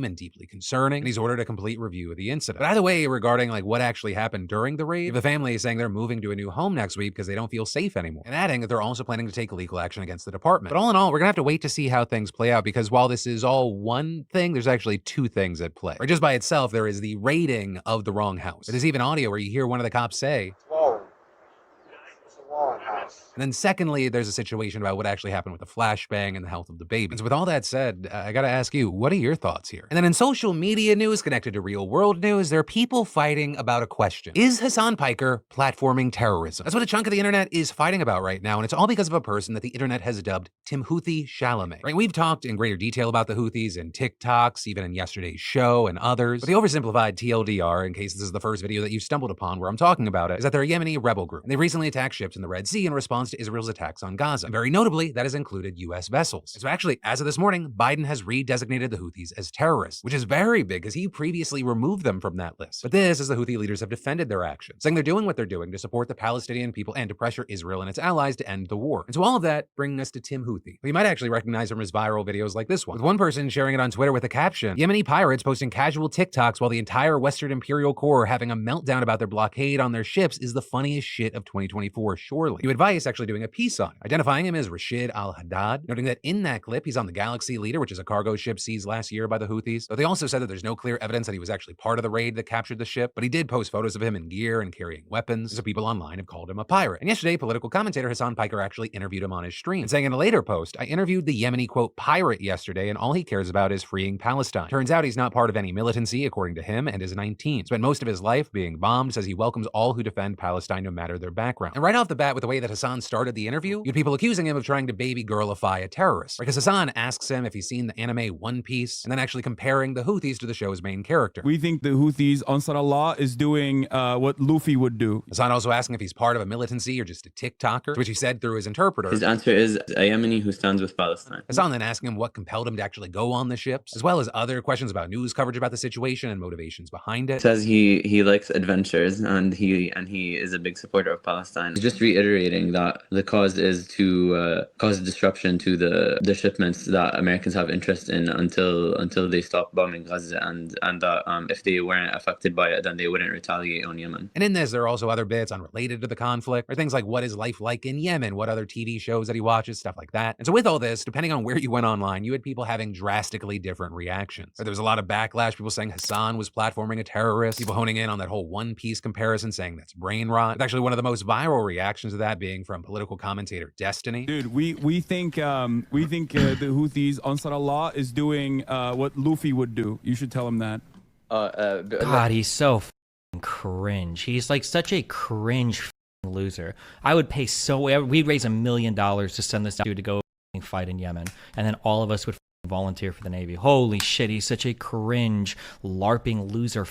and deeply concerning, and he's ordered a complete review of the incident. But either way, regarding like what actually happened during the raid, the family is saying they're moving to a new home next week because they don't feel safe anymore, and adding that they're also planning to take legal action against the department. But all in all, we're gonna have to wait to see how things play out, because while this is all one thing, there's actually two things at play. Or just by itself, there is the raiding of the wrong house. There's even audio where you hear one of the cops say, "Whoa. And then secondly, there's a situation about what actually happened with the flashbang and the health of the baby. And so with all that said, I gotta ask you, what are your thoughts here? And then in social media news connected to real world news, there are people fighting about a question. Is Hasan Piker platforming terrorism? That's what a chunk of the internet is fighting about right now, and it's all because of a person that the internet has dubbed Timothy Chalamet. Right? We've talked in greater detail about the Houthis in TikToks, even in yesterday's show and others, but the oversimplified TLDR, in case this is the first video that you've stumbled upon where I'm talking about it, is that they're a Yemeni rebel group, and they recently attacked ships in the Red Sea in response to Israel's attacks on Gaza. And very notably, that has included US vessels. So actually, as of this morning, Biden has redesignated the Houthis as terrorists, which is very big because he previously removed them from that list. But this, as the Houthi leaders have defended their actions, saying they're doing what they're doing to support the Palestinian people and to pressure Israel and its allies to end the war. And so all of that bringing us to Tim Houthi, who you might actually recognize from his viral videos like this one, with one person sharing it on Twitter with a caption, "Yemeni pirates posting casual TikToks while the entire Western Imperial Corps having a meltdown about their blockade on their ships is the funniest shit of 2024, surely." New Advice actually doing a piece on it, identifying him as Rashid al-Haddad, noting that in that clip, he's on the Galaxy Leader, which is a cargo ship seized last year by the Houthis. But they also said that there's no clear evidence that he was actually part of the raid that captured the ship, but he did post photos of him in gear and carrying weapons, so people online have called him a pirate. And yesterday, political commentator Hasan Piker actually interviewed him on his stream, saying in a later post, "I interviewed the Yemeni, quote, pirate yesterday, and all he cares about is freeing Palestine. Turns out he's not part of any militancy, according to him, and is 19. Spent most of his life being bombed, says he welcomes all who defend Palestine no matter their background." And right off the bat, with the way that Hasan started the interview, you had people accusing him of trying to baby girlify a terrorist. Because Hasan asks him if he's seen the anime One Piece, and then actually comparing the Houthis to the show's main character. We think the Houthis, Ansar Allah, is doing what Luffy would do. Hasan also asking if he's part of a militancy or just a TikToker, which he said through his interpreter. His answer is a Yemeni who stands with Palestine. Hasan then asking him what compelled him to actually go on the ships, as well as other questions about news coverage about the situation and motivations behind it. Says he likes adventures and he is a big supporter of Palestine. He's just reiterating that the cause is to cause disruption to the shipments that Americans have interest in until they stop bombing Gaza, and that if they weren't affected by it, then they wouldn't retaliate on Yemen. And in this, there are also other bits unrelated to the conflict, or things like what is life like in Yemen, what other TV shows that he watches, stuff like that. And so with all this, depending on where you went online, you had people having drastically different reactions. There was a lot of backlash, people saying Hasan was platforming a terrorist, people honing in on that whole One Piece comparison, saying that's brain rot. It's actually one of the most viral reactions to that being from political commentator Destiny. Dude, we think the Houthis, Ansar Allah, is doing what Luffy would do. You should tell him that. God, he's so f***ing cringe. He's like such a cringe f***ing loser. I would pay we'd raise $1 million to send this dude to go fight in Yemen, and then all of us would volunteer for the Navy. Holy shit, he's such a cringe, LARPing loser.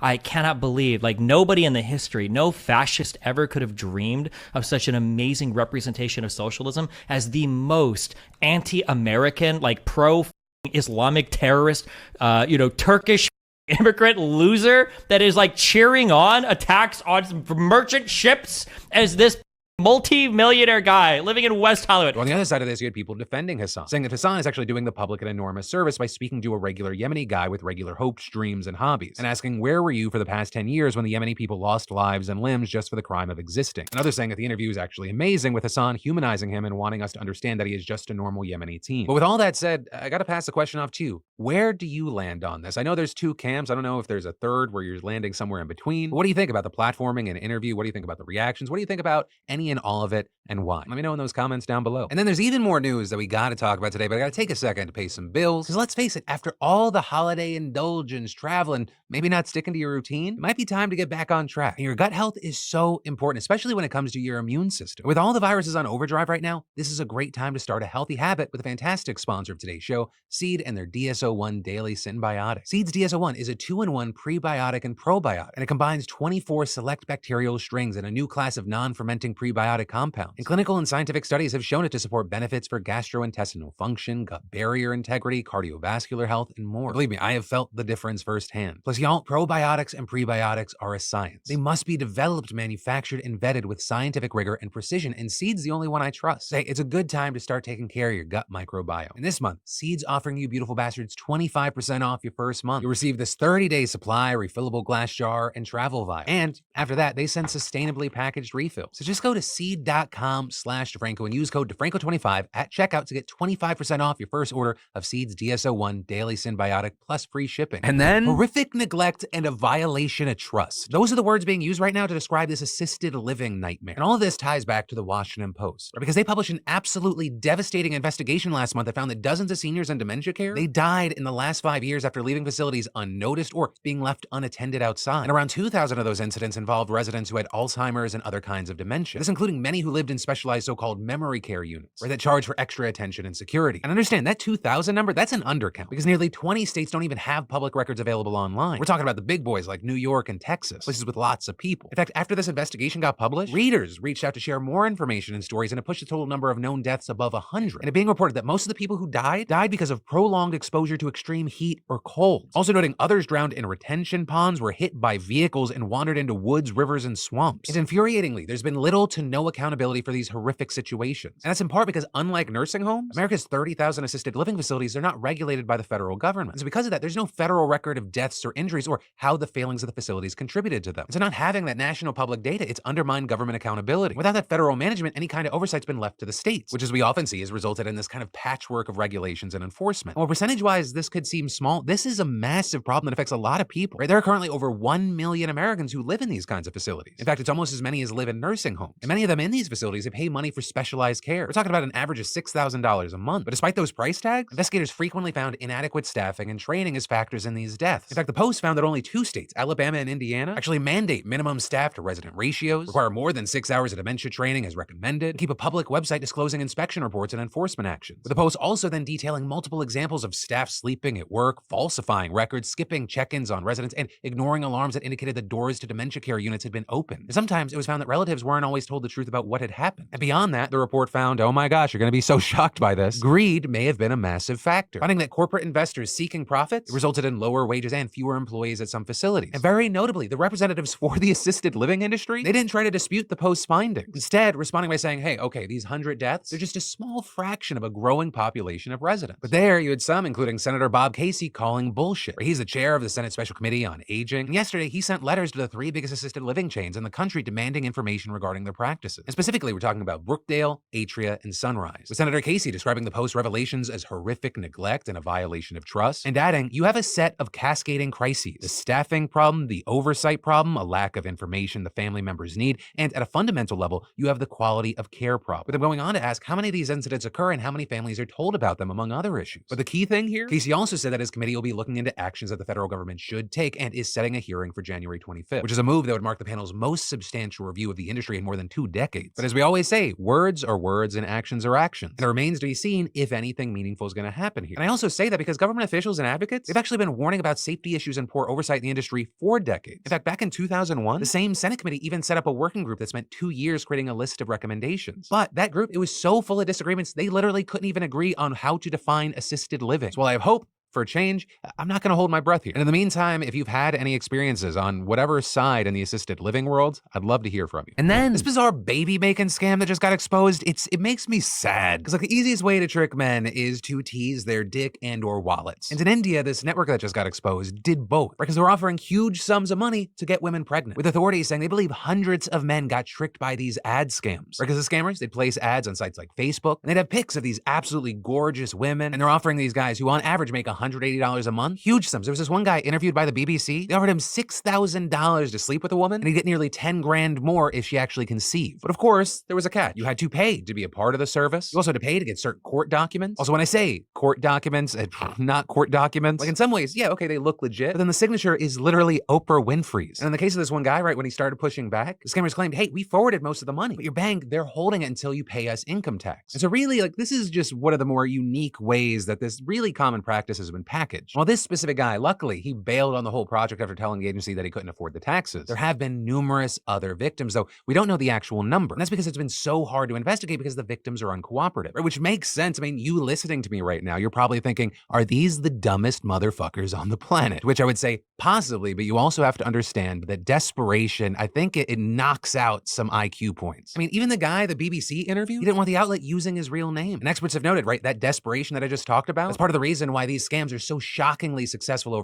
I cannot believe, like, nobody in the history, no fascist ever could have dreamed of such an amazing representation of socialism as the most anti-American, like pro-Islamic terrorist, Turkish immigrant loser that is like cheering on attacks on merchant ships as this multi-millionaire guy living in West Hollywood. Well, on the other side of this, you had people defending Hasan, saying that Hasan is actually doing the public an enormous service by speaking to a regular Yemeni guy with regular hopes, dreams, and hobbies, and asking where were you for the past 10 years when the Yemeni people lost lives and limbs just for the crime of existing. And others saying that the interview is actually amazing, with Hasan humanizing him and wanting us to understand that he is just a normal Yemeni teen. But with all that said, I gotta pass the question off to you. Where do you land on this? I know there's two camps. I don't know if there's a third where you're landing somewhere in between. But what do you think about the platforming and interview? What do you think about the reactions? What do you think about any and all of it, and why? Let me know in those comments down below. And then there's even more news that we gotta talk about today, but I gotta take a second to pay some bills. Because let's face it, after all the holiday indulgence, traveling, maybe not sticking to your routine, it might be time to get back on track. And your gut health is so important, especially when it comes to your immune system. With all the viruses on overdrive right now, this is a great time to start a healthy habit with a fantastic sponsor of today's show, Seed and their DSO1 Daily Synbiotic. Seed's DSO1 is a 2-in-1 prebiotic and probiotic, and it combines 24 select bacterial strings in a new class of non-fermenting prebiotic compounds. And clinical and scientific studies have shown it to support benefits for gastrointestinal function, gut barrier integrity, cardiovascular health, and more. Believe me, I have felt the difference firsthand. Plus, y'all, probiotics and prebiotics are a science. They must be developed, manufactured, and vetted with scientific rigor and precision, and Seed's the only one I trust. Say, it's a good time to start taking care of your gut microbiome. And this month, Seed's offering you beautiful bastards gets 25% off your first month. You'll receive this 30-day supply, refillable glass jar, and travel vial. And after that, they send sustainably packaged refills. So just go to seed.com/DeFranco and use code DeFranco25 at checkout to get 25% off your first order of Seed's DSO1 Daily Symbiotic plus free shipping. And then horrific neglect and a violation of trust. Those are the words being used right now to describe this assisted living nightmare. And all of this ties back to the Washington Post, because they published an absolutely devastating investigation last month that found that dozens of seniors in dementia care, they died in the last 5 years after leaving facilities unnoticed or being left unattended outside. And around 2,000 of those incidents involved residents who had Alzheimer's and other kinds of dementia. This including many who lived in specialized so-called memory care units, or that charge for extra attention and security. And understand, that 2,000 number, that's an undercount, because nearly 20 states don't even have public records available online. We're talking about the big boys like New York and Texas, places with lots of people. In fact, after this investigation got published, readers reached out to share more information and stories, and it pushed the total number of known deaths above 100. And it being reported that most of the people who died because of prolonged exposure to extreme heat or cold. Also noting others drowned in retention ponds, were hit by vehicles, and wandered into woods, rivers, and swamps. And infuriatingly, there's been little to no accountability for these horrific situations. And that's in part because, unlike nursing homes, America's 30,000 assisted living facilities are not regulated by the federal government. And so because of that, there's no federal record of deaths or injuries or how the failings of the facilities contributed to them. And so not having that national public data, it's undermined government accountability. Without that federal management, any kind of oversight's been left to the states, which as we often see has resulted in this kind of patchwork of regulations and enforcement. And while percentage-wise this could seem small, this is a massive problem that affects a lot of people. Right? There are currently over 1 million Americans who live in these kinds of facilities. In fact, it's almost as many as live in nursing homes. And many of them in these facilities, they pay money for specialized care. We're talking about an average of $6,000 a month. But despite those price tags, investigators frequently found inadequate staffing and training as factors in these deaths. In fact, the Post found that only 2 states, Alabama and Indiana, actually mandate minimum staff to resident ratios, require more than 6 hours of dementia training as recommended, and keep a public website disclosing inspection reports and enforcement actions. With the Post also then detailing multiple examples of staff sleeping at work, falsifying records, skipping check-ins on residents, and ignoring alarms that indicated the doors to dementia care units had been open. And sometimes it was found that relatives weren't always told the truth about what had happened. And beyond that, the report found, oh my gosh, you're going to be so shocked by this, greed may have been a massive factor. Finding that corporate investors seeking profits resulted in lower wages and fewer employees at some facilities. And very notably, the representatives for the assisted living industry, they didn't try to dispute the Post's findings. Instead, responding by saying, hey, okay, these 100 deaths, they're just a small fraction of a growing population of residents. But there you had some, including Senator Bob Casey, calling bullshit. He's the chair of the Senate Special Committee on Aging. And yesterday, he sent letters to the 3 biggest assisted living chains in the country demanding information regarding their practices. And specifically, we're talking about Brookdale, Atria, and Sunrise. With Senator Casey describing the Post revelations as horrific neglect and a violation of trust, and adding, you have a set of cascading crises: the staffing problem, the oversight problem, a lack of information the family members need, and at a fundamental level, you have the quality of care problem. With them going on to ask how many of these incidents occur and how many families are told about them, among other issues. But the key thing here, Casey also said that his committee will be looking into actions that the federal government should take and is setting a hearing for January 25th, which is a move that would mark the panel's most substantial review of the industry in more than 2 decades. But as we always say, words are words and actions are actions. And it remains to be seen if anything meaningful is going to happen here. And I also say that because government officials and advocates, they've actually been warning about safety issues and poor oversight in the industry for decades. In fact, back in 2001, the same Senate committee even set up a working group that spent 2 years creating a list of recommendations. But that group, it was so full of disagreements, they literally couldn't even agree on how to define assisted living. So while I have hope for a change, I'm not going to hold my breath here. And in the meantime, if you've had any experiences on whatever side in the assisted living world, I'd love to hear from you. And then this bizarre baby making scam that just got exposed, it makes me sad. Because like the easiest way to trick men is to tease their dick and or wallets. And in India, this network that just got exposed did both, because they were offering huge sums of money to get women pregnant, with authorities saying they believe hundreds of men got tricked by these ad scams. Because the scammers, they'd place ads on sites like Facebook, and they'd have pics of these absolutely gorgeous women, and they're offering these guys who on average make $180 a month, huge sums. There was this one guy interviewed by the BBC. They offered him $6,000 to sleep with a woman, and he'd get nearly 10 grand more if she actually conceived. But of course, there was a catch. You had to pay to be a part of the service. You also had to pay to get certain court documents. Also, when I say court documents, not court documents, like in some ways, yeah, okay, they look legit, but then the signature is literally Oprah Winfrey's. And in the case of this one guy, right, when he started pushing back, the scammers claimed, hey, we forwarded most of the money, but your bank, they're holding it until you pay us income tax. And so really, like, this is just one of the more unique ways that this really common practice has been packaged. Well, this specific guy, luckily, he bailed on the whole project after telling the agency that he couldn't afford the taxes. There have been numerous other victims, though we don't know the actual number. And that's because it's been so hard to investigate because the victims are uncooperative, right? Which makes sense. I mean, you listening to me right now, you're probably thinking, are these the dumbest motherfuckers on the planet? To which I would say, Possibly, but you also have to understand that desperation, I think it knocks out some IQ points. I mean, even the guy the BBC interviewed, he didn't want the outlet using his real name. And experts have noted, right, that desperation that I just talked about, that's part of the reason why these scams are so shockingly successful over